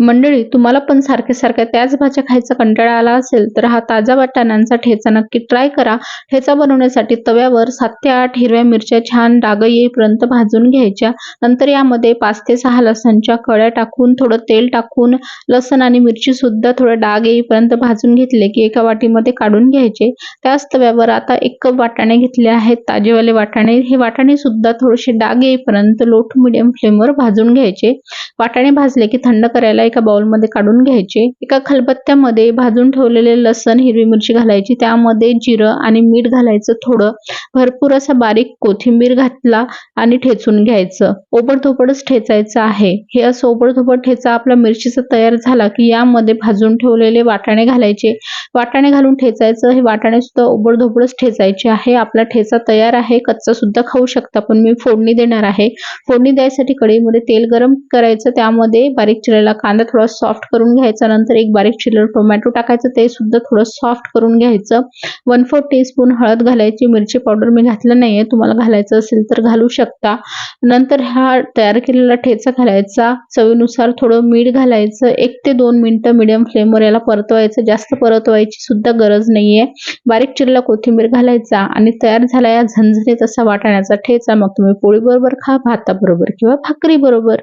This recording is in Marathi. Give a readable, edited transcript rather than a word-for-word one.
मंडळी, तुम्हाला पण सारख्या त्याच भाज्या खायचा कंटाळा आला असेल तर हा ताजा वाटाण्यांचा ठेचा नक्की ट्राय करा. ठेचा बनवण्यासाठी तव्यावर 7 ते 8 हिरव्या मिरच्या छान डाग येईपर्यंत भाजून घ्यायच्या. नंतर यामध्ये 5 ते 6 लसणच्या कळ्या टाकून थोडं तेल टाकून लसण आणि मिरची सुद्धा थोडं डाग येईपर्यंत भाजून घेतले की एका वाटीमध्ये काढून घ्यायचे. त्याच तव्यावर आता 1 कप वाटाणे घेतले आहेत, ताजेवाले वाटाणे. हे वाटाणे सुद्धा थोडेसे डाग येईपर्यंत लो टू मीडियम फ्लेमवर भाजून घ्यायचे. वाटाणे भाजले की थंड करायला एका बाउलमध्ये काढून घ्यायचे. एका खलबत्त्यामध्ये भाजून ठेवलेले लसण, हिरवी मिरची घालायची. त्यामध्ये जिरं आणि मीठ घालायचं थोडं. भरपूर असा बारीक कोथिंबीर घातला आणि ठेचून घ्यायचं. ओबडधोबडच ठेचायचं आहे. हे असं ओबडधोबड ठेचा आपला मिरचीचा तयार झाला की यामध्ये भाजून ठेवलेले वाटाणे घालायचे. वाटाणे घालून ठेचायचं. हे वाटाणे सुद्धा ओबडधोबडच ठेचायचे आहे. आपला ठेचा तयार आहे. कच्चा सुद्धा खाऊ शकता, पण मी फोडणी देणार आहे. फोडणी द्यायसाठी कढईमध्ये तेल गरम करायचं. त्यामध्ये बारीक चिरलेला कांदा थोडा सॉफ्ट करून घ्यायचा. नंतर एक बारीक चिरलेलं टोमॅटो टाकायचं, ते सुद्धा थोडं सॉफ्ट करून घ्यायचं. 1/4 टीस्पून हळद घालायची. मिरची पावडर मी घातलं नाहीये, तुम्हाला घालायचं असेल तर घालू शकता. नंतर हा तयार केलेला ठेचा घालायचा. चवीनुसार थोडं मीठ घालायचं. 1 ते 2 मिनिटं मीडियम फ्लेमवर याला परतवायचं. जास्त परतवायची सुद्धा गरज नाहीये. बारीक चिरलेला कोथिंबीर घालायचा आणि तयार झाला या झणझणीत असा वाटाण्याचा ठेचा. मग तुम्ही पोळी बरोबर खा, भाताबरोबर किंवा भाकरी बरोबर.